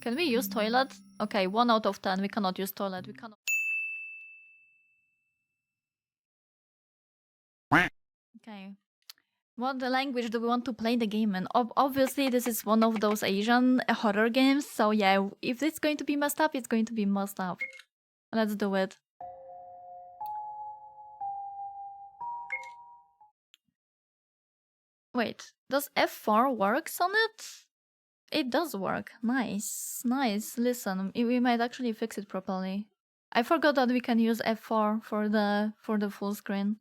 Can we use toilet? Okay, 1 out of 10. We cannot use toilet. We cannot. Okay. What language do we want to play the game in? Obviously, this is one of those Asian horror games. So yeah, if it's going to be messed up, it's going to be messed up. Let's do it. Wait, does F4 works on it? It does work. Nice, nice. Listen, we might actually fix it properly. I forgot that we can use F4 for the full screen.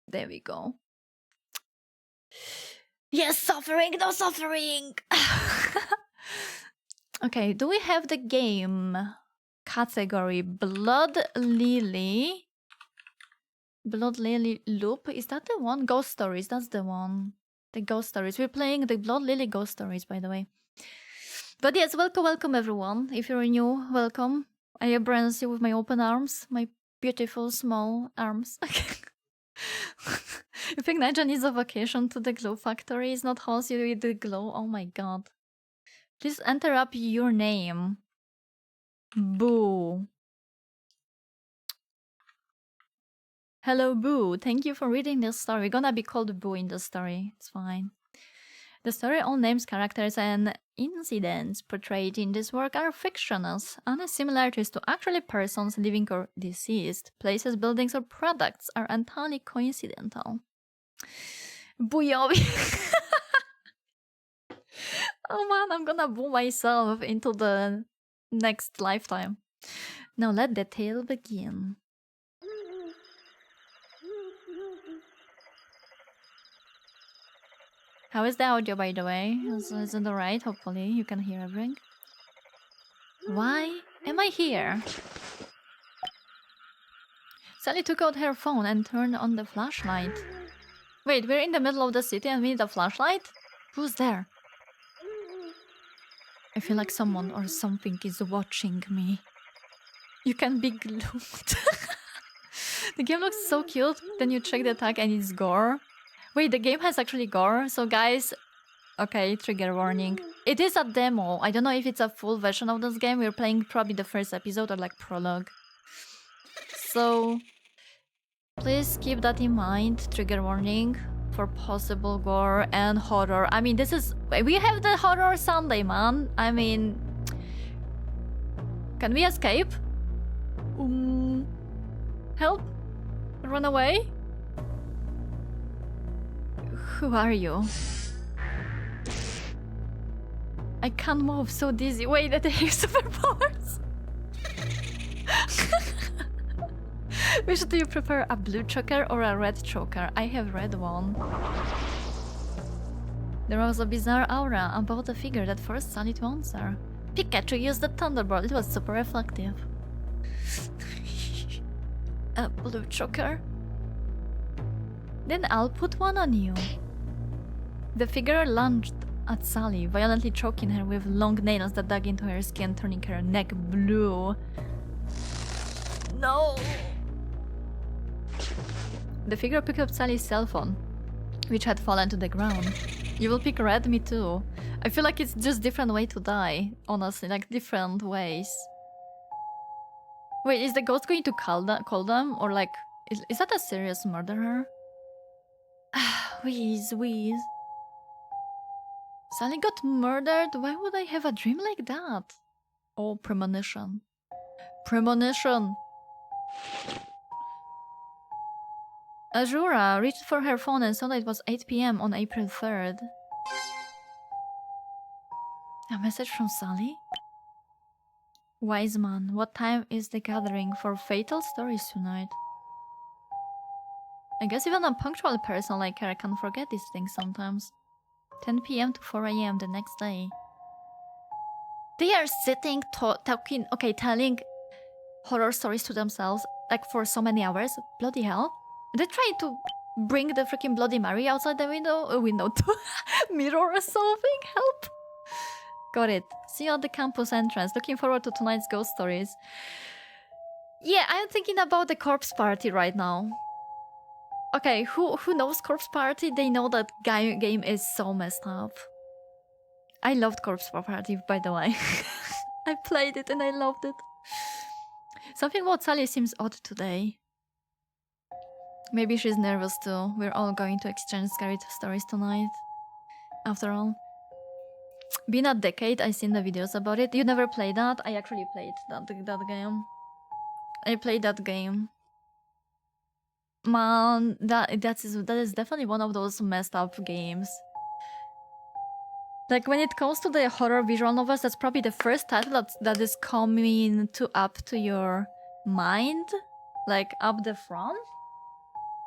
There we go. Yes, suffering, no suffering. Okay, do we have the game category Blood Lily? Blood Lily Loop? Is that the one? Ghost Stories, that's the one. The Ghost Stories. We're playing the Blood Lily Ghost Stories, by the way. But yes, welcome everyone. If you're new, welcome. I embrace you with my open arms, my beautiful small arms. You think Naija needs a vacation to the glow factory? It's not house you with the glow. Oh my god. Please enter up your name. Boo. Hello, Boo. Thank you for reading this story. We're gonna be called Boo in the story. It's fine. The story all names, characters, and incidents portrayed in this work are fictionals. Any similarities to actual persons, living or deceased, places, buildings, or products are entirely coincidental. Byeomi. Oh man, I'm gonna boo myself into the next lifetime. Now let the tale begin. How is the audio, by the way? Is it alright? Hopefully you can hear everything. Why am I here? Sally took out her phone and turned on the flashlight. Wait, we're in the middle of the city and we need a flashlight? Who's there? I feel like someone or something is watching me. You can be glued. The game looks so cute. Then you check the tag and it's gore. Wait, the game has actually gore. So guys, okay, trigger warning. It is a demo. I don't know if it's a full version of this game. We're playing probably the first episode or like prologue. So please keep that in mind. Trigger warning for possible gore and horror. I mean, this is... We have the horror Sunday, man. I mean... Can we escape? Help? Run away? Who are you? I can't move, so dizzy. Wait, that they have superpowers. Which do you prefer, a blue choker or a red choker? I have red one. There was a bizarre aura about the figure that forced Sally to answer. Pikachu used the Thunderbolt. It was super reflective. A blue choker? Then I'll put one on you. The figure lunged at Sally, violently choking her with long nails that dug into her skin, turning her neck blue. No! The figure picked up Sally's cell phone, which had fallen to the ground. You will pick red, me too. I feel like it's just different way to die, honestly, like different ways. Wait, is the ghost going to call them? Or like, is that a serious murderer? Wheeze. Sally got murdered? Why would I have a dream like that? Oh, premonition. Premonition! Azura reached for her phone and saw that it was 8 PM on April 3rd. A message from Sally? Wise man, what time is the gathering for fatal stories tonight? I guess even a punctual person like her can forget these things sometimes. 10 PM to 4 AM the next day. They are sitting, talking, okay, telling horror stories to themselves, like for so many hours. Bloody hell. They're trying to bring the freaking Bloody Mary outside the window to mirror or something. Help. Got it. See you at the campus entrance. Looking forward to tonight's ghost stories. Yeah, I'm thinking about the corpse party right now. Okay, who knows corpse party? They know that game is so messed up. I loved Corpse Party, by the way. I played it and I loved it. Something about Sally seems odd today. Maybe she's nervous too. We're all going to exchange scary stories tonight. After all. Been a decade, I've seen the videos about it. You never played that? I actually played that game. I played that game. Man, that is definitely one of those messed up games. Like, when it comes to the horror visual novels, that's probably the first title that is coming up to your mind. Like, up the front.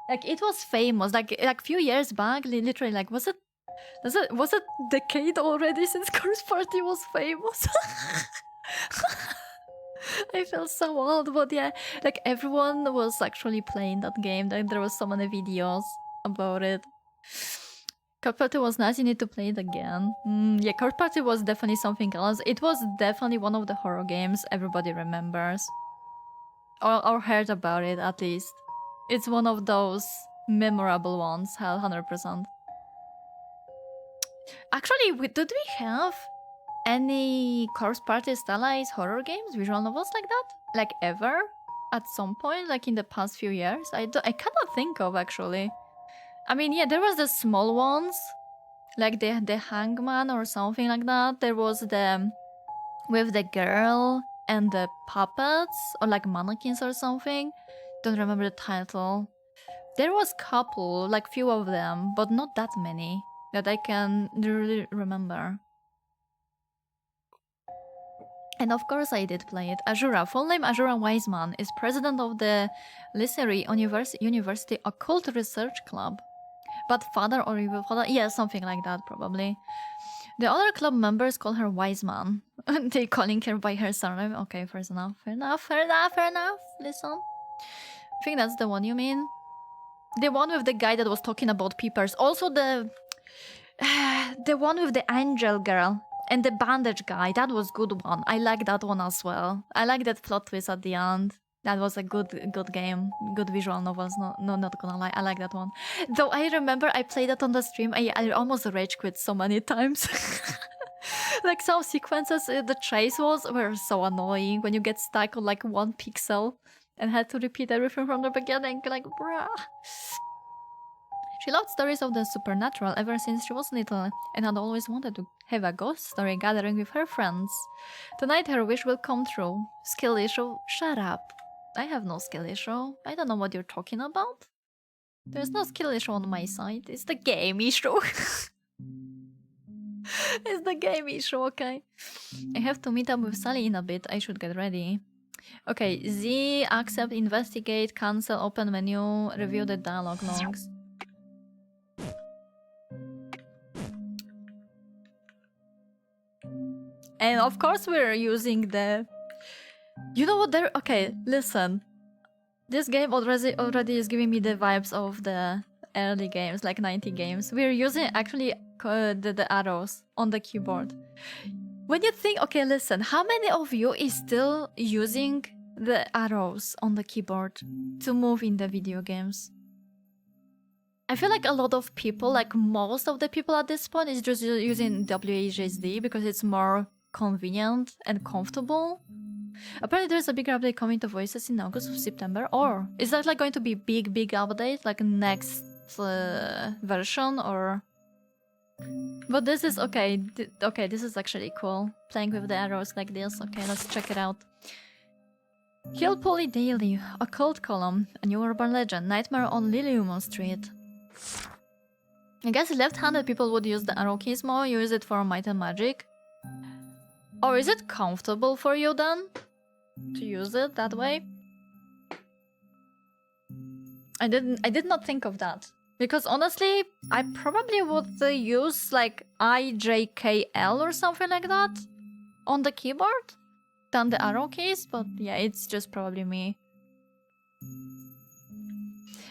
Like, it was famous. Like a few years back, literally, like, was it decade already since Corpse Party was famous? I feel so old, but yeah, like, everyone was actually playing that game. Like, there was so many videos about it. Corpse Party was nice, you need to play it again. Yeah, Corpse Party was definitely something else. It was definitely one of the horror games everybody remembers. Or heard about it, at least. It's one of those memorable ones, 100%. Actually, did we have any Corpse Party stylized horror games, visual novels like that? Like, ever? At some point, like in the past few years? I cannot think of, actually. I mean, yeah, there was the small ones, like the Hangman or something like that. There was the with the girl and the puppets, or like mannequins or something. Don't remember the title. There was couple, like few of them, but not that many that I can really remember. And of course I did play it. Azura, full name Azura Wiseman, is president of the Lissery University Occult Research Club. But father or evil father? Yeah, something like that, probably. The other club members call her Wiseman. They calling her by her surname. Okay, fair enough. Listen. I think that's the one you mean. The one with the guy that was talking about peepers. Also the one with the angel girl and the bandage guy. That was good one. I like that one as well. I like that plot twist at the end. That was a good game. Good visual novels. No, not gonna lie. I like that one. Though I remember I played that on the stream. I almost rage quit so many times. Like, some sequences, the chase were so annoying when you get stuck on like 1 pixel and had to repeat everything from the beginning. Like, bruh. She loved stories of the supernatural ever since she was little and had always wanted to have a ghost story gathering with her friends. Tonight her wish will come true. Skill issue? Shut up. I have no skill issue. I don't know what you're talking about. There's no skill issue on my side. It's the game issue. It's the game issue, okay. I have to meet up with Sally in a bit. I should get ready. Okay, Z, accept, investigate, cancel, open menu, review the dialogue logs. And of course we're using the... You know what, okay, listen. This game already is giving me the vibes of the early games, like 90 games. We're using actually the arrows on the keyboard. When you think, okay, listen, how many of you is still using the arrows on the keyboard to move in the video games? I feel like a lot of people, like most of the people at this point, is just using WASD because it's more convenient and comfortable. Apparently there's a bigger update coming to voices in August or September. Or is that like going to be big update, like next version, or... But this is okay. Okay, this is actually cool. Playing with the arrows like this. Okay, let's check it out. Hill Poly Daily, Occult Column, a new urban legend, Nightmare on Lilium Street. I guess left-handed people would use the arrow keys more, use it for might and magic. Or is it comfortable for you then? To use it that way? I did not think of that. Because honestly, I probably would use like IJKL or something like that on the keyboard than the arrow keys, but yeah, it's just probably me.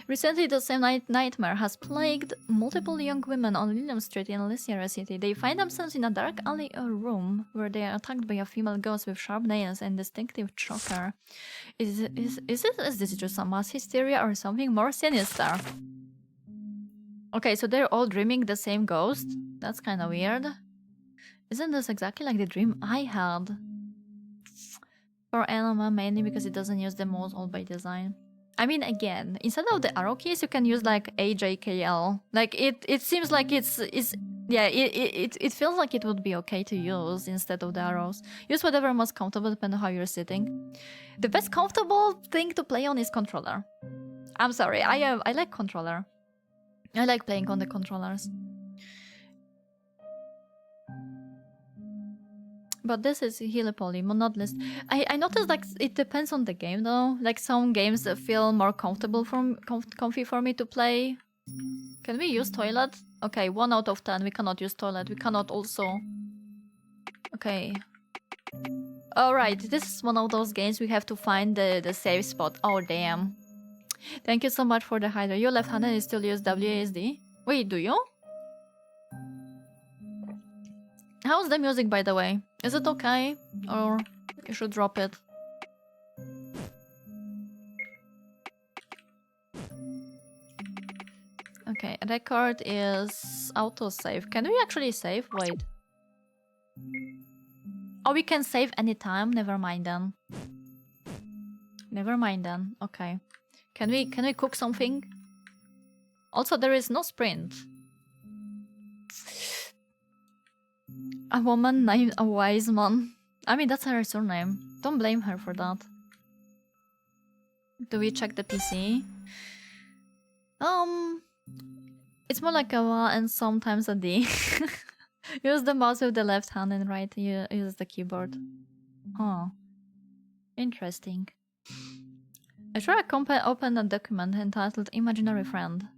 Recently, the same nightmare has plagued multiple young women on Lilium Street in Lycia City. They find themselves in a dark alley or room where they are attacked by a female ghost with sharp nails and distinctive choker. Is this just a mass hysteria or something more sinister? Okay, so they're all dreaming the same ghost? That's kind of weird. Isn't this exactly like the dream I had? For anima, mainly because it doesn't use the mouse all by design. I mean, again, instead of the arrow keys, you can use like AJKL. Like it seems like it's yeah, it feels like it would be okay to use instead of the arrows. Use whatever most comfortable depending on how you're sitting. The best comfortable thing to play on is controller. I'm sorry, I like controller. I like playing on the controllers. But this is Helipoly, not list. I noticed like it depends on the game though. Like some games feel more comfortable comfy for me to play. Can we use toilet? Okay, 1 out of 10. We cannot use toilet. We cannot also. Okay. Alright, this is one of those games we have to find the safe spot. Oh damn. Thank you so much for the hider. Your left-handed is still use WASD? Wait, do you? How's the music, by the way? Is it okay? Or you should drop it? Okay, record is autosave. Can we actually save? Wait. Oh, we can save anytime? Never mind then. Never mind then. Okay. Can we cook something? Also, there is no sprint. A woman named a wise man. I mean, that's her surname. Don't blame her for that. Do we check the PC? It's more like a wa and sometimes a D. Use the mouse with the left hand and right use the keyboard. Oh. Interesting. I try to open a document entitled Imaginary Friend.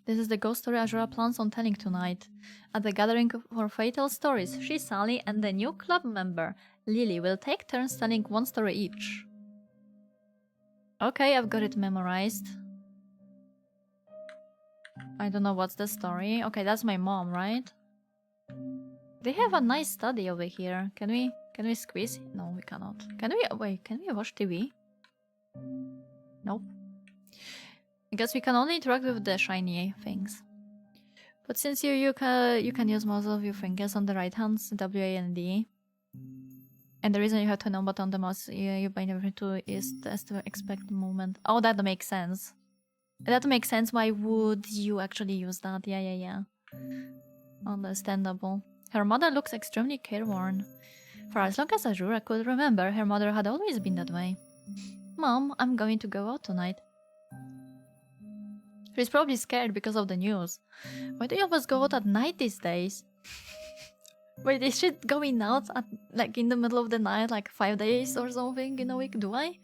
This is the ghost story Azura plans on telling tonight. At the gathering for Fatal Stories, she, Sally, and the new club member, Lily, will take turns telling one story each. Okay, I've got it memorized. I don't know what's the story. Okay, that's my mom, right? They have a nice study over here. Can we squeeze? No, we cannot. Can we watch TV? Nope. I guess we can only interact with the shiny things. But since you can use most of your fingers on the right hands, W, A, and D. And the reason you have to know button on the mouse you bind everything to is to expect movement. Oh, that makes sense. That makes sense. Why would you actually use that? Yeah. Understandable. Her mother looks extremely careworn. For as long as Azura could remember, her mother had always been that way. Mom, I'm going to go out tonight. She's probably scared because of the news. Why do you always go out at night these days? Wait, is she going out at like in the middle of the night, like 5 days or something in a week? Do I?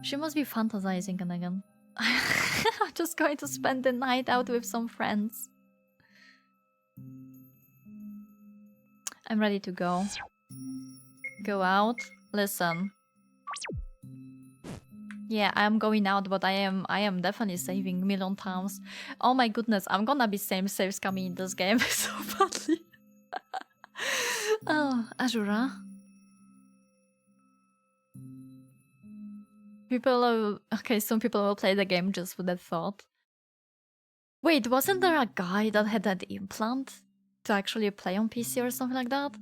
She must be fantasizing again. I'm just going to spend the night out with some friends. I'm ready to go. Go out. Listen. Yeah, I'm going out, but I am definitely saving million times. Oh my goodness, I'm gonna be save scamming in this game so badly. Oh, Azura. Okay, some people will play the game just with that thought. Wait, wasn't there a guy that had that implant to actually play on PC or something like that?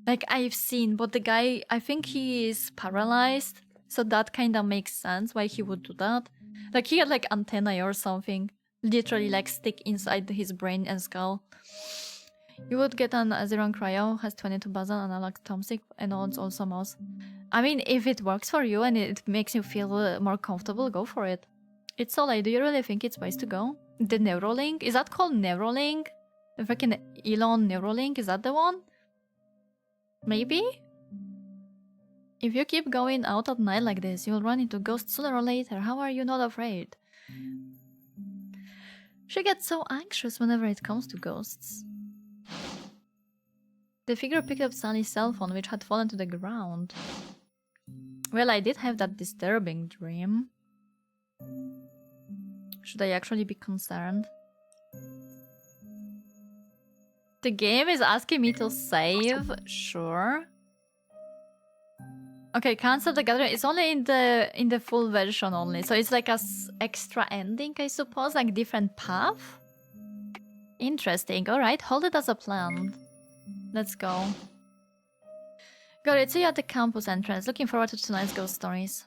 Like I've seen, but the guy, I think he is paralyzed. So that kind of makes sense why he would do that. Like he had like antennae or something. Literally like stick inside his brain and skull. You would get an Azeron Cryo, has 22 Bazan, analog Tomsic, and owns also mouse. I mean, if it works for you and it makes you feel more comfortable, go for it. It's Soleil, do you really think it's wise to go? The Neuralink? Is that called Neuralink? The freaking Elon Neuralink? Is that the one? Maybe? If you keep going out at night like this, you'll run into ghosts sooner or later. How are you not afraid? She gets so anxious whenever it comes to ghosts. The figure picked up Sally's cell phone, which had fallen to the ground. Well, I did have that disturbing dream. Should I actually be concerned? The game is asking me to save? Sure. Okay, cancel the gathering. It's only in the full version only, so it's like a extra ending, I suppose, like different path. Interesting. Alright, hold it as a plan. Let's go. Got it. See you at the campus entrance. Looking forward to tonight's ghost stories.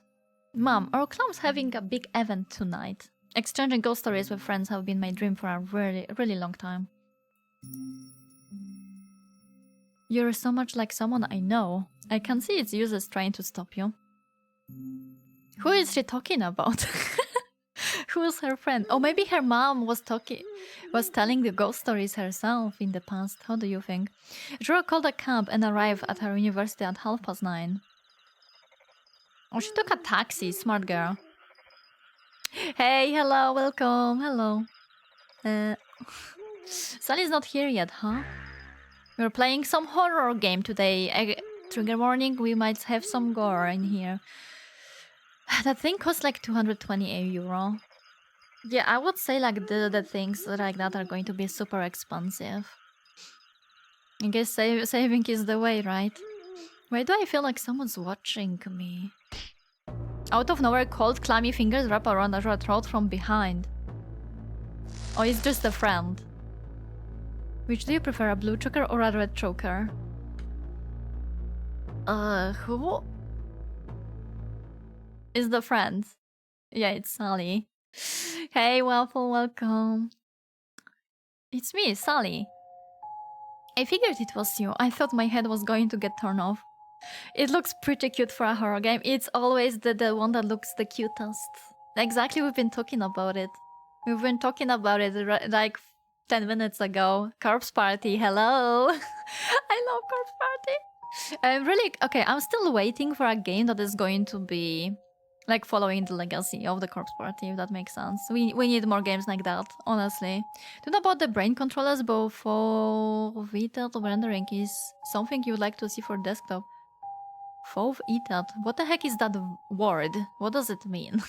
Mom, our club's having a big event tonight. Exchanging ghost stories with friends have been my dream for a really long time. You're so much like someone I know. I can see it's useless trying to stop you. Who is she talking about? Who's her friend? Oh, maybe her mom was telling the ghost stories herself in the past. How do you think? Drew called a cab and arrived at her university at 9:30. Oh, she took a taxi. Smart girl. Hey, hello, welcome. Hello. Sally's not here yet, huh? We're playing some horror game today. Trigger warning, we might have some gore in here. That thing costs like 228 euro. Yeah, I would say like the things like that are going to be super expensive. I guess saving is the way, right? Why do I feel like someone's watching me? Out of nowhere, cold, clammy fingers wrap around her throat from behind. Oh, it's just a friend. Which do you prefer, a blue choker or a red choker? Who is the friend? Yeah, it's Sally. Hey, Waffle, welcome. It's me, Sally. I figured it was you. I thought my head was going to get torn off. It looks pretty cute for a horror game. It's always the one that looks the cutest. Exactly, we've been talking about it. We've been talking about it like 10 minutes ago. Corpse Party, hello! I love Corpse Party! I'm really... Okay, I'm still waiting for a game that is going to be... like following the legacy of the Corpse Party, if that makes sense. We need more games like that, honestly. Do you know about the brain controllers, but for Vita rendering is something you would like to see for desktop? Fov Etat? What the heck is that word? What does it mean?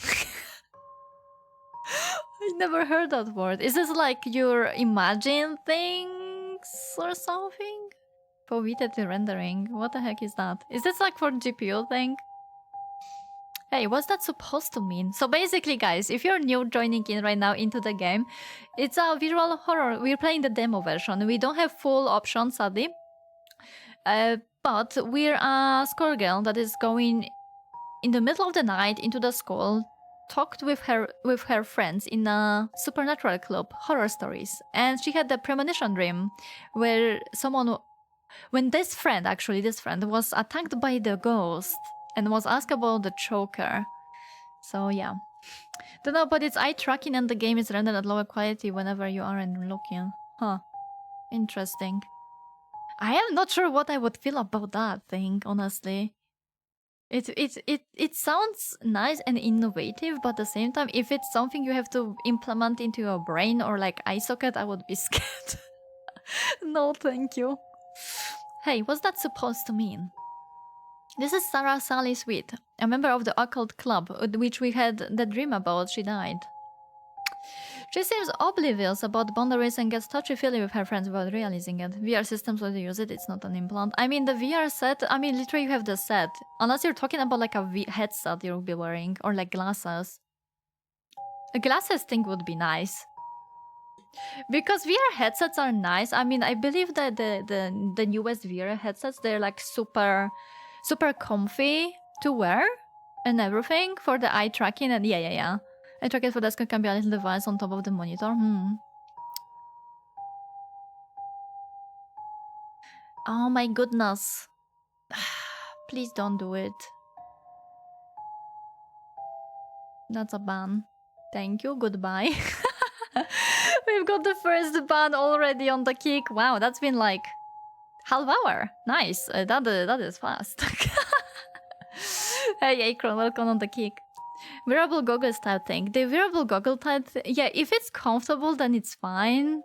I never heard that word. Is this like your imagine things or something? Fov Etat rendering. What the heck is that? Is this like for GPU thing? Hey, what's that supposed to mean? So basically, guys, if you're new joining in right now into the game, it's a visual horror. We're playing the demo version. We don't have full options, sadly. But we're a schoolgirl that is going in the middle of the night into the school, talked with her friends in a supernatural club, horror stories, and she had the premonition dream where when this friend was attacked by the ghost and was asked about the choker. So yeah, don't know, but it's eye tracking and the game is rendered at lower quality whenever you aren't looking. Huh, interesting. I am not sure what I would feel about that thing, honestly. It sounds nice and innovative, but at the same time, if it's something you have to implement into your brain or like eye socket, I would be scared. No, thank you. Hey, what's that supposed to mean? This is Sarah Sally Sweet, a member of the occult club, which we had the dream about. She died. She seems oblivious about boundaries and gets touchy-feely with her friends without realizing it. VR systems will use it, it's not an implant. I mean, the VR set, I mean, literally you have the set. Unless you're talking about like a headset you'll be wearing, or like glasses. A glasses thing would be nice. Because VR headsets are nice. I mean, I believe that the newest VR headsets, they're like super comfy to wear and everything for the eye tracking and yeah. Eye tracking for desktop can be a little device on top of the monitor. Oh my goodness. Please don't do it. That's a ban. Thank you, goodbye. We've got the first ban already on the kick. Wow, that's been like half hour. Nice. That is fast. Hey, Akron, welcome on the kick. Wearable goggles type thing. The wearable goggle type, yeah, if it's comfortable, then it's fine.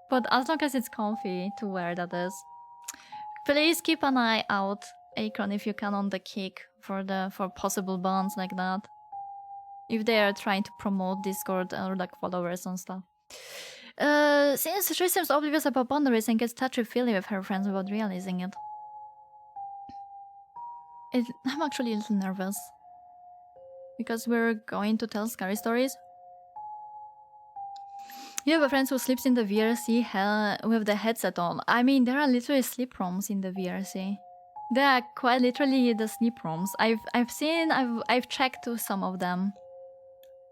But as long as it's comfy to wear, that is. Please keep an eye out, Akron, if you can, on the kick for possible bans like that. If they are trying to promote Discord or like followers and stuff. Since she seems oblivious about boundaries and gets touchy-feely with her friends without realizing it. I'm actually a little nervous. Because we're going to tell scary stories. You have a friend who sleeps in the VRC with the headset on. I mean, there are literally sleep rooms in the VRC. They are quite literally the sleep rooms. I've checked to some of them.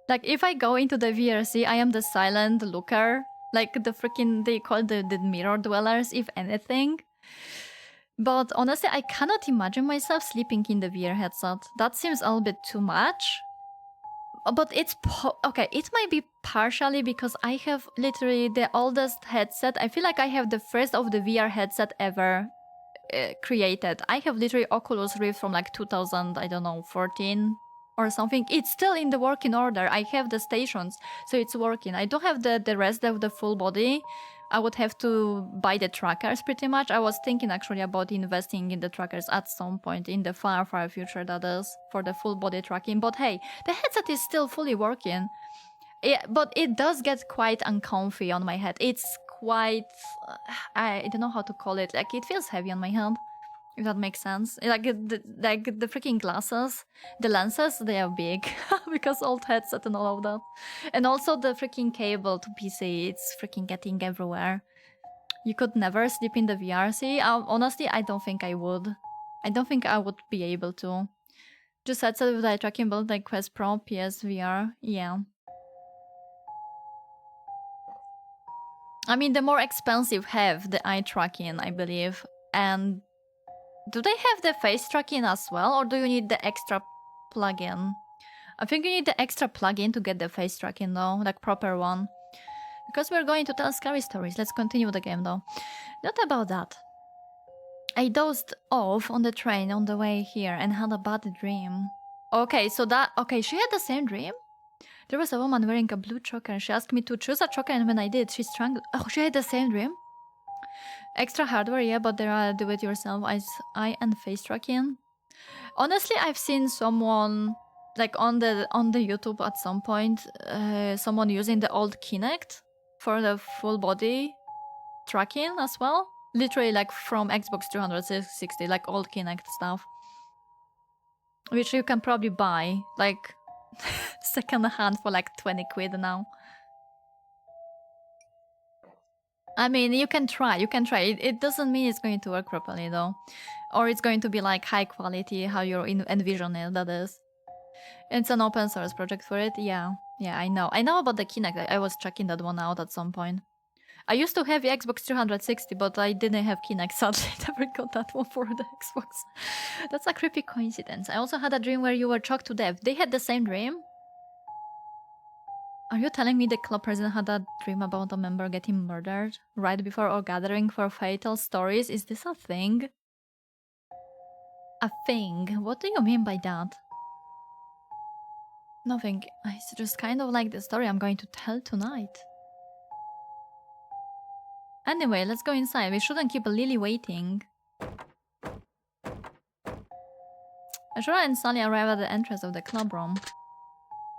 Like if I go into the VRC, I am the silent looker. Like the freaking, they call the mirror dwellers, if anything. But honestly, I cannot imagine myself sleeping in the VR headset. That seems a little bit too much. But it's okay, it might be partially because I have literally the oldest headset. I feel like I have the first of the VR headset ever created. I have literally Oculus Rift from like 2000, I don't know, 14 or something. It's still in the working order. I have the stations, so it's working. I don't have the rest of the full body. I would have to buy the trackers pretty much. I was thinking actually about investing in the trackers at some point in the far, far future, that is, for the full body tracking. But hey, the headset is still fully working. But it does get quite uncomfy on my head. It's quite... I don't know how to call it. Like, it feels heavy on my head, if that makes sense. Like the freaking glasses, the lenses, they are big because old headset and all of that. And also the freaking cable to PC, it's freaking getting everywhere. You could never sleep in the VRC. Honestly, I don't think I would. I don't think I would be able to. Just headset with eye tracking built like Quest Pro, PSVR, yeah. I mean, the more expensive have the eye tracking, I believe. And do they have the face tracking as well, or do you need the extra plugin? I think you need the extra plugin to get the face tracking though, like proper one. Because we're going to tell scary stories. Let's continue the game though. Not about that. I dozed off on the train on the way here and had a bad dream. Okay, so that... Okay, she had the same dream? There was a woman wearing a blue choker. She asked me to choose a choker, and when I did, she strangled... Oh, she had the same dream? Extra hardware, yeah, but there are do-it-yourself eye and face tracking. Honestly, I've seen someone... Like on the YouTube at some point, someone using the old Kinect for the full body tracking as well. Literally like from Xbox 360, like old Kinect stuff. Which you can probably buy, like second hand for like 20 quid now. I mean, you can try. It doesn't mean it's going to work properly though. Or it's going to be like high quality, how you envision it, that is. It's an open source project for it, yeah. Yeah, I know. I know about the Kinect. I was checking that one out at some point. I used to have the Xbox 360, but I didn't have Kinect, sadly. I never got that one for the Xbox. That's a creepy coincidence. I also had a dream where you were choked to death. They had the same dream? Are you telling me the club president had a dream about a member getting murdered right before our gathering for fatal stories? Is this a thing? A thing? What do you mean by that? Nothing. It's just kind of like the story I'm going to tell tonight. Anyway, let's go inside. We shouldn't keep Lily waiting. Ashura and Sally arrive at the entrance of the club room.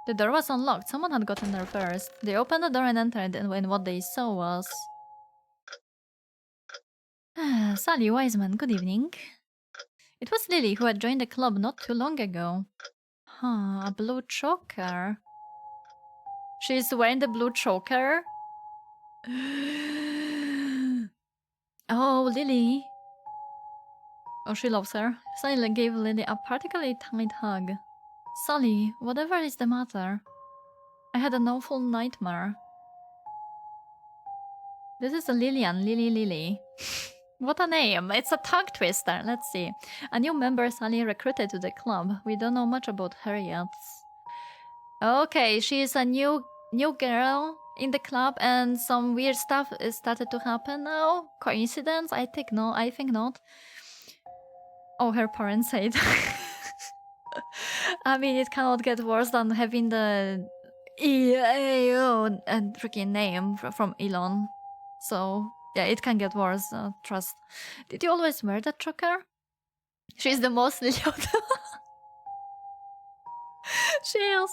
The door was unlocked. Someone had gotten there first. They opened the door and entered, and what they saw was... Sally Wiseman, good evening. It was Lily who had joined the club not too long ago. Huh, a blue choker. She's wearing the blue choker? Oh, Lily. Oh, she loves her. Sally gave Lily a particularly tight hug. Sally, whatever is the matter? I had an awful nightmare. This is a Lillian, Lily. What a name! It's a tongue twister. Let's see. A new member Sally recruited to the club. We don't know much about her yet. Okay, she is a new girl in the club, and some weird stuff is started to happen now. Coincidence? I think no. I think not. Oh, her parents said. I mean, it cannot get worse than having the EAO and freaking name from Elon. So yeah, it can get worse. Trust. Did you always wear that choker? She's the most Lily of them. She is.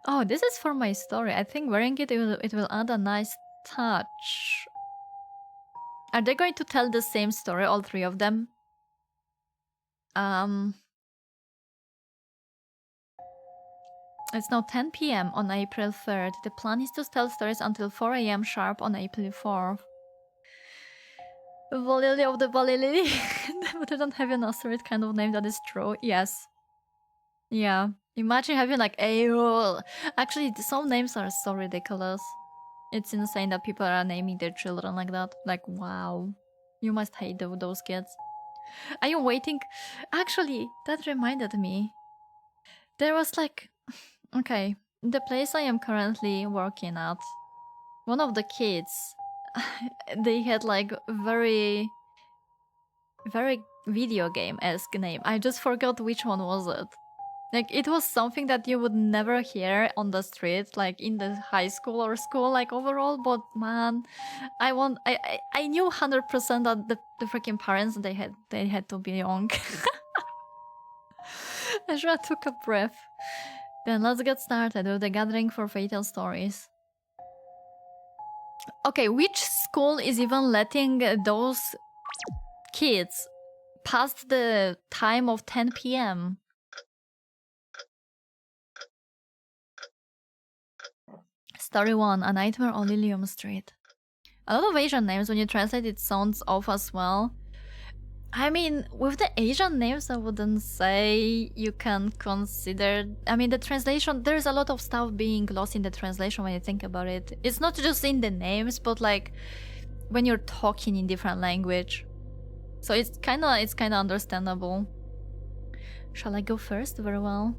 Oh, this is for my story. I think wearing it will add a nice touch. Are they going to tell the same story, all three of them? It's now 10 p.m. on April 3rd. The plan is to tell stories until 4 a.m. sharp on April 4th. Volili of the Volili. But I don't have an Osterite kind of name that is true. Yes. Yeah. Imagine having like Ayo. Actually, some names are so ridiculous. It's insane that people are naming their children like that. Like, wow. You must hate those kids. Are you waiting? Actually, that reminded me. There was like... Okay, the place I am currently working at, one of the kids, they had like very video game-esque name. I just forgot which one was it. Like, it was something that you would never hear on the street, like in the high school or school, like overall. But man, I knew 100% that the freaking parents they had to be young. I sure took a breath. Then let's get started with the gathering for fatal stories. Okay, which school is even letting those kids past the time of 10 p.m? Story 1, A Nightmare on Lilium Street. A lot of Asian names, when you translate it, sounds off as well. I mean, with the Asian names, I wouldn't say you can consider... I mean, the translation, there's a lot of stuff being lost in the translation when you think about it. It's not just in the names, but like when you're talking in different language. So it's kind of understandable. Shall I go first? Very well.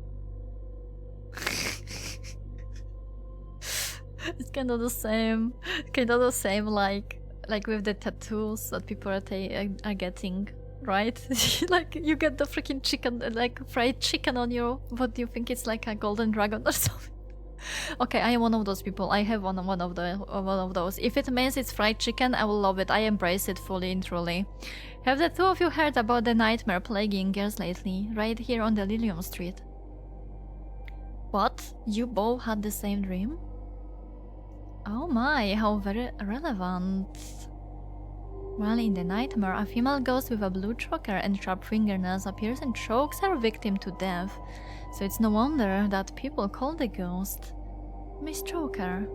It's kind of the same. Like with the tattoos that people are getting, right? Like you get the freaking chicken, like fried chicken on you, but you think it's like a golden dragon or something. Okay, I am one of those people. I have one of those. If it means it's fried chicken, I will love it. I embrace it fully and truly. Have the two of you heard about the nightmare plaguing girls lately, right here on the Lilium Street? What? You both had the same dream? Oh my, how very relevant. Well, in the nightmare, a female ghost with a blue choker and sharp fingernails appears and chokes her victim to death. So it's no wonder that people call the ghost Miss Choker.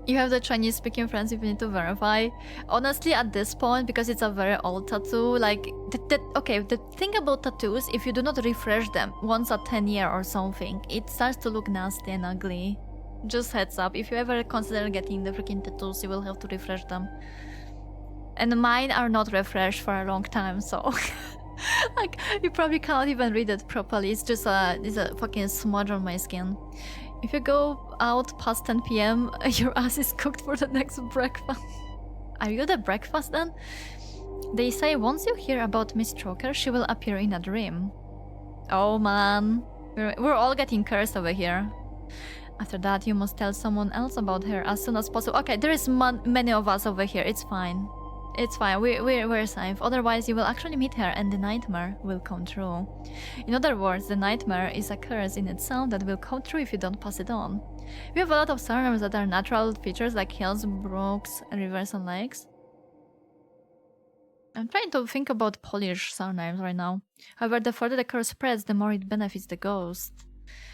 You have the Chinese-speaking friends if you need to verify. Honestly, at this point, because it's a very old tattoo, like... Okay, the thing about tattoos, if you do not refresh them once a 10 year or something, it starts to look nasty and ugly. Just heads up, if you ever consider getting the freaking tattoos, you will have to refresh them. And mine are not refreshed for a long time, so... like, you probably cannot even read it properly, it's just it's a fucking smudge on my skin. If you go out past 10 p.m, your ass is cooked for the next breakfast. Are you the breakfast then? They say once you hear about Miss Choker, she will appear in a dream. Oh man, we're all getting cursed over here. After that, you must tell someone else about her as soon as possible. Okay, there is many of us over here, it's fine. It's fine, we're safe. Otherwise, you will actually meet her and the nightmare will come true. In other words, the nightmare is a curse in itself that will come true if you don't pass it on. We have a lot of surnames that are natural features like hills, brooks, rivers, and lakes. I'm trying to think about Polish surnames right now. However, the further the curse spreads, the more it benefits the ghost.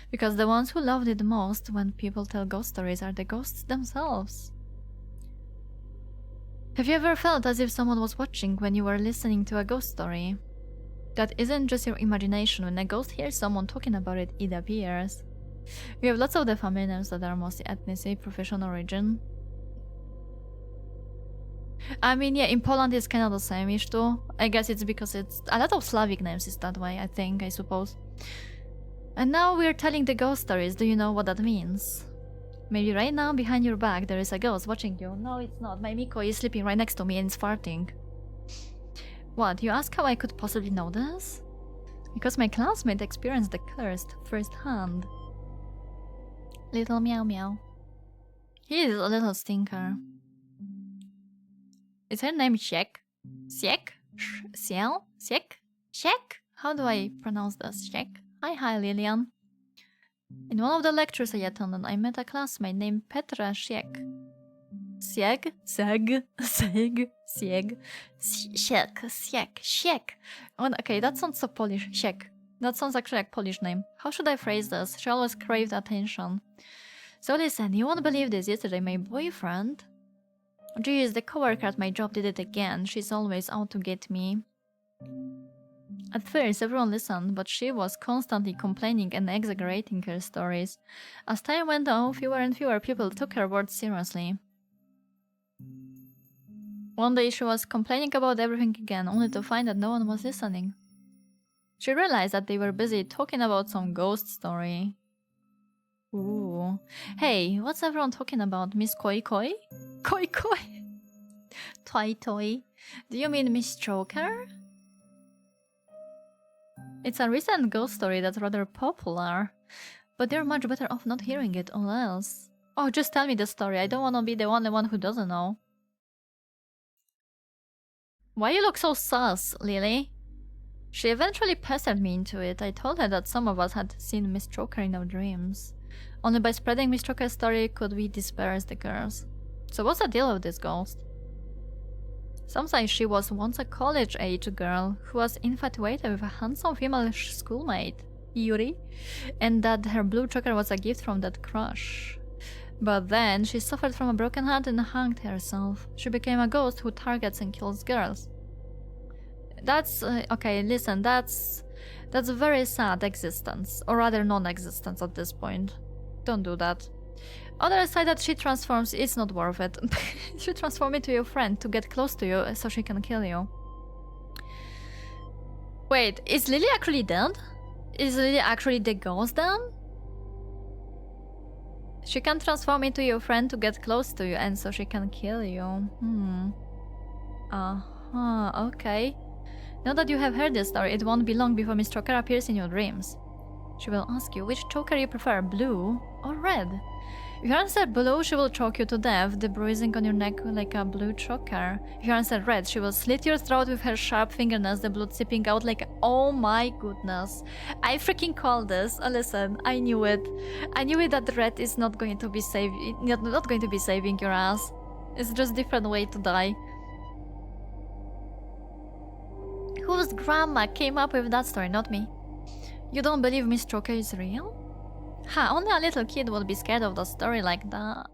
Because the ones who loved it most when people tell ghost stories are the ghosts themselves. Have you ever felt as if someone was watching when you were listening to a ghost story? That isn't just your imagination. When a ghost hears someone talking about it, it appears. We have lots of the family names that are mostly ethnicity, profession, origin. I mean, yeah, in Poland it's kind of the same-ish too. I guess it's because it's... a lot of Slavic names is that way, I suppose. And now we're telling the ghost stories. Do you know what that means? Maybe right now, behind your back, there is a ghost watching you. No, it's not. My Miko is sleeping right next to me and it's farting. What? You ask how I could possibly know this? Because my classmate experienced the curse firsthand. Little meow meow. He is a little stinker. Is her name Shek? Siek? Siel? Siek? Shek? How do I pronounce this? Shek? Hi Lilian. In one of the lectures I attended, I met a classmate named Petra Siek. Sieg? Seg? Seg? Sieg? Siek? Siek? Siek? Oh, okay, that sounds so Polish. Siek. That sounds actually like a Polish name. How should I phrase this? She always craved attention. So listen, you won't believe this. Yesterday, my boyfriend... Geez, the coworker at my job did it again. She's always out to get me. At first, everyone listened, but she was constantly complaining and exaggerating her stories. As time went on, fewer and fewer people took her words seriously. One day she was complaining about everything again, only to find that no one was listening. She realized that they were busy talking about some ghost story. Ooh. Hey, what's everyone talking about? Miss Koi Koi? Koi Koi? Toi Toi? Do you mean Miss Choker? It's a recent ghost story that's rather popular, but they're much better off not hearing it or else. Oh, just tell me the story. I don't want to be the only one who doesn't know. Why you look so sus, Lily? She eventually pestered me into it. I told her that some of us had seen Miss Choker in our dreams. Only by spreading Miss Choker's story could we disperse the girls. So what's the deal with this ghost? Some say she was once a college-age girl who was infatuated with a handsome female schoolmate, Yuri, and that her blue choker was a gift from that crush. But then she suffered from a broken heart and hanged herself. She became a ghost who targets and kills girls. That's... okay, listen, that's a very sad existence, or rather non-existence at this point. Don't do that. Others say that she transforms, it's not worth it. She transforms into your friend to get close to you so she can kill you. Wait, is Lily actually dead? Is Lily actually the ghost then? She can transform into your friend to get close to you and so she can kill you. Okay. Now that you have heard this story, it won't be long before Miss Choker appears in your dreams. She will ask you which choker you prefer, blue or red. If you answer blue, she will choke you to death, the bruising on your neck like a blue choker. If you answer red, she will slit your throat with her sharp fingernails, the blood seeping out like... Oh my goodness. I freaking called this. Listen, I knew it. I knew it that red is not going to be not going to be saving your ass. It's just a different way to die. Whose grandma came up with that story, not me? You don't believe Miss Choker is real? Ha, only a little kid would be scared of the story like that.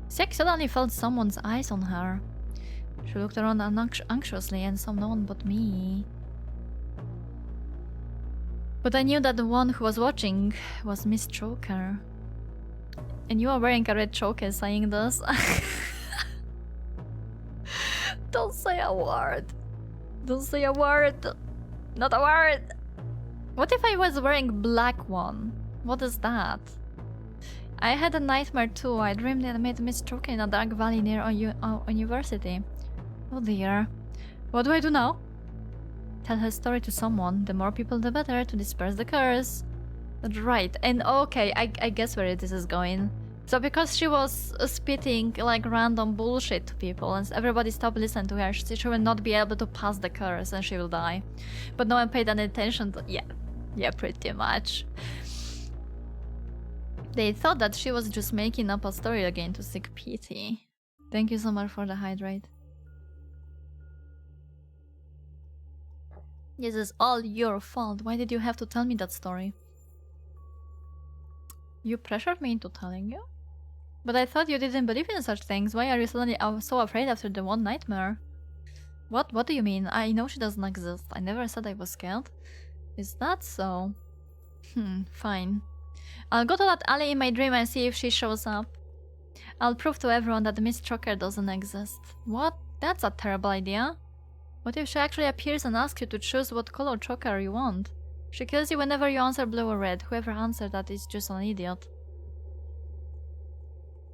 Sek suddenly felt someone's eyes on her. She looked around anxiously and saw no one but me. But I knew that the one who was watching was Miss Choker. And you are wearing a red choker saying this? Don't say a word. Don't say a word. Not a word. What if I was wearing black one? What is that? I had a nightmare too. I dreamed that I met Miss Choker in a dark valley near a university. Oh dear. What do I do now? Tell her story to someone. The more people the better to disperse the curse. Right. And okay, I guess where this is going. So because she was spitting like random bullshit to people and everybody stopped listening to her, she will not be able to pass the curse and she will die. But no one paid any attention to... Yeah, pretty much. They thought that she was just making up a story again to seek pity. Thank you so much for the hydrate. This is all your fault. Why did you have to tell me that story? You pressured me into telling you? But I thought you didn't believe in such things. Why are you suddenly so afraid after the one nightmare? What do you mean? I know she doesn't exist. I never said I was scared. Is that so? Fine. I'll go to that alley in my dream and see if she shows up. I'll prove to everyone that Miss Choker doesn't exist. What? That's a terrible idea. What if she actually appears and asks you to choose what color choker you want? She kills you whenever you answer blue or red. Whoever answered that is just an idiot.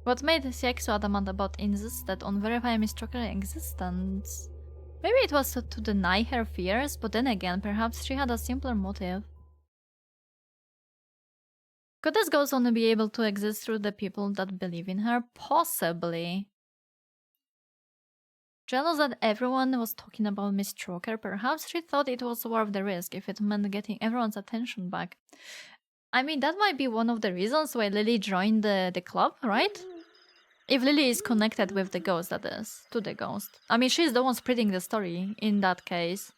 What made Siek so adamant about insisted on verifying Miss Choker's existence? Maybe it was to deny her fears, but then again, perhaps she had a simpler motive. Could this ghost only be able to exist through the people that believe in her? Possibly. Jealous that everyone was talking about Miss Choker, perhaps she thought it was worth the risk if it meant getting everyone's attention back. I mean, that might be one of the reasons why Lily joined the club, right? If Lily is connected with the ghost, that is, to the ghost. I mean, she's the one spreading the story in that case.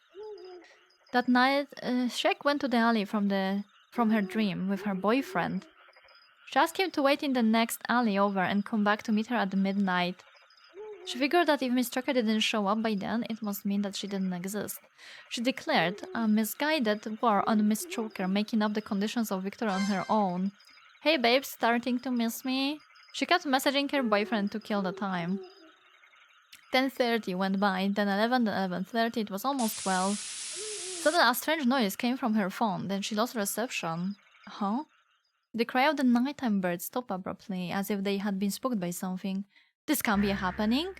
That night, Shrek went to the alley from her dream with her boyfriend. She asked him to wait in the next alley over and come back to meet her at midnight. She figured that if Miss Trucker didn't show up by then, it must mean that she didn't exist. She declared a misguided war on Miss Trucker, making up the conditions of victory on her own. Hey babe, starting to miss me? She kept messaging her boyfriend to kill the time. 10:30 went by, then 11, then 11:30, it was almost 12. Suddenly a strange noise came from her phone, then she lost reception. Huh? The cry of the nighttime bird stopped abruptly, as if they had been spooked by something. This can't be happening.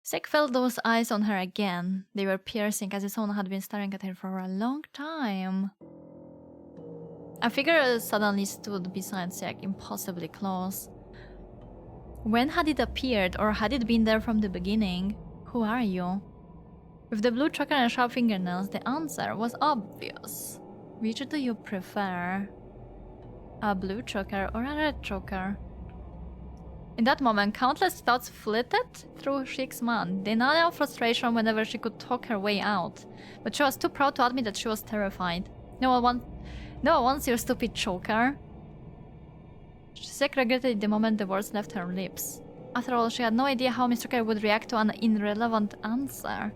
Sek felt those eyes on her again. They were piercing, as if someone had been staring at her for a long time. A figure suddenly stood beside Sek, impossibly close. When had it appeared, or had it been there from the beginning? Who are you? With the blue choker and sharp fingernails, the answer was obvious. Which do you prefer? A blue choker or a red choker? In that moment, countless thoughts flitted through Shik's mind, denial of frustration whenever she could talk her way out. But she was too proud to admit that she was terrified. No one wants your stupid choker. Sek regretted the moment the words left her lips. After all, she had no idea how Mr. Choker would react to an irrelevant answer.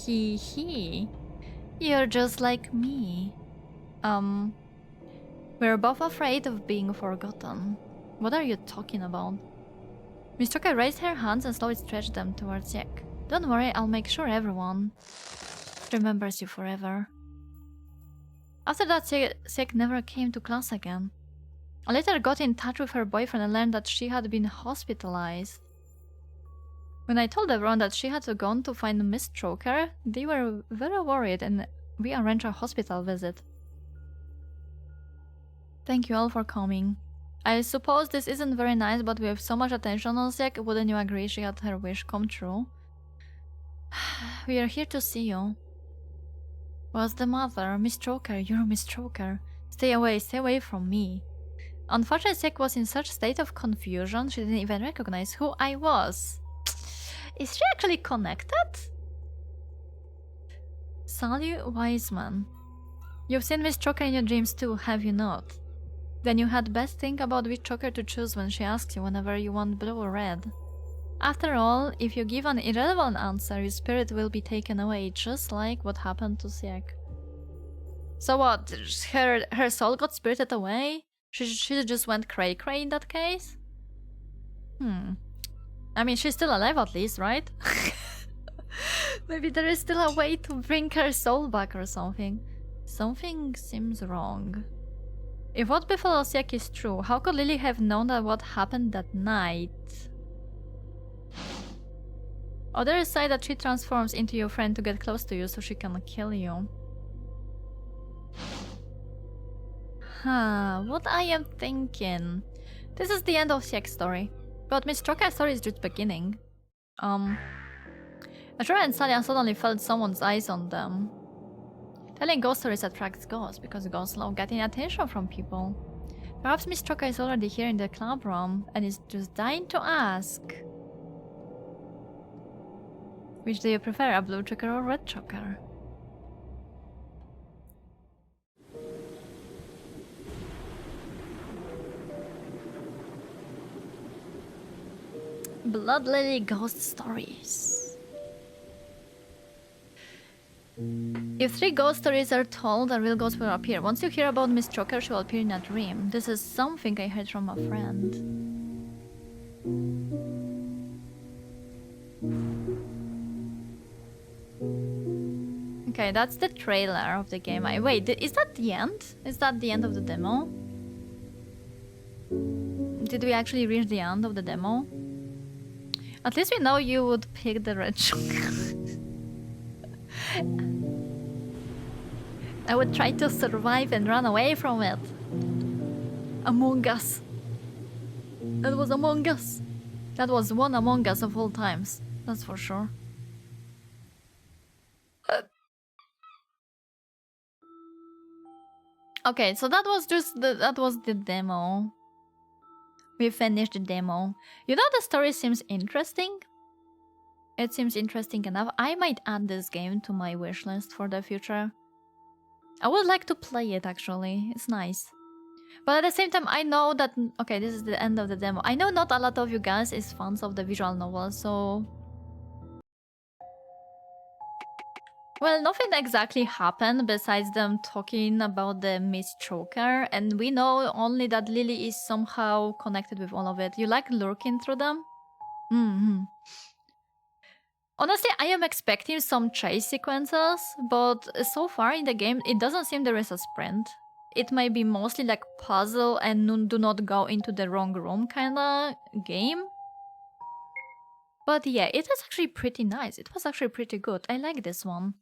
Hee. You're just like me. We're both afraid of being forgotten. What are you talking about? Miss Choker raised her hands and slowly stretched them towards Sek. Don't worry, I'll make sure everyone remembers you forever. After that, Sek never came to class again. I later got in touch with her boyfriend and learned that she had been hospitalized. When I told everyone that she had gone to find Miss Choker, they were very worried and we arranged a hospital visit. Thank you all for coming. I suppose this isn't very nice, but with so much attention on Sek, wouldn't you agree she had her wish come true? We are here to see you. What's the matter? Miss Choker, you're Miss Choker. Stay away from me. Unfortunately, Sek was in such a state of confusion, she didn't even recognize who I was. Is she actually connected? Sally Wiseman. You've seen Miss Choker in your dreams too, have you not? Then you had best think about which choker to choose when she asks you whenever you want blue or red. After all, if you give an irrelevant answer, your spirit will be taken away, just like what happened to Siek. So what, her soul got spirited away? She just went cray-cray in that case? I mean, she's still alive at least, right? Maybe there is still a way to bring her soul back or something. Something seems wrong. If what befell Siak is true, how could Lily have known that what happened that night? Others say that she transforms into your friend to get close to you so she can kill you. What I am thinking. This is the end of Siak's story. But Miss Choka's story is just beginning. Ashura and Salia suddenly felt someone's eyes on them. Telling ghost stories attracts ghosts because ghosts love getting attention from people. Perhaps Miss Choka is already here in the club room and is just dying to ask. Which do you prefer, a blue choker or red choker? Blood Lily Ghost Stories. If 3 ghost stories are told, a real ghost will appear. Once you hear about Miss Choker, she will appear in a dream. This is something I heard from a friend. Okay, that's the trailer of the game. Wait, is that the end? Is that the end of the demo? Did we actually reach the end of the demo? At least we know you would pick the red choker. I would try to survive and run away from it. Among Us. That was Among Us. That was one Among Us of all times. That's for sure. Okay, so that was just that was the demo. We finished the demo. You know, the story seems interesting. It seems interesting enough. I might add this game to my wishlist for the future. I would like to play it, actually. It's nice. But at the same time, I know that... Okay, this is the end of the demo. I know not a lot of you guys is fans of the visual novel, so... Well, nothing exactly happened besides them talking about the Miss Choker, and we know only that Lily is somehow connected with all of it. You like lurking through them? Honestly, I am expecting some chase sequences, but so far in the game, it doesn't seem there is a sprint. It might be mostly like puzzle and do not go into the wrong room kinda game. But yeah, it is actually pretty nice. It was actually pretty good. I like this one.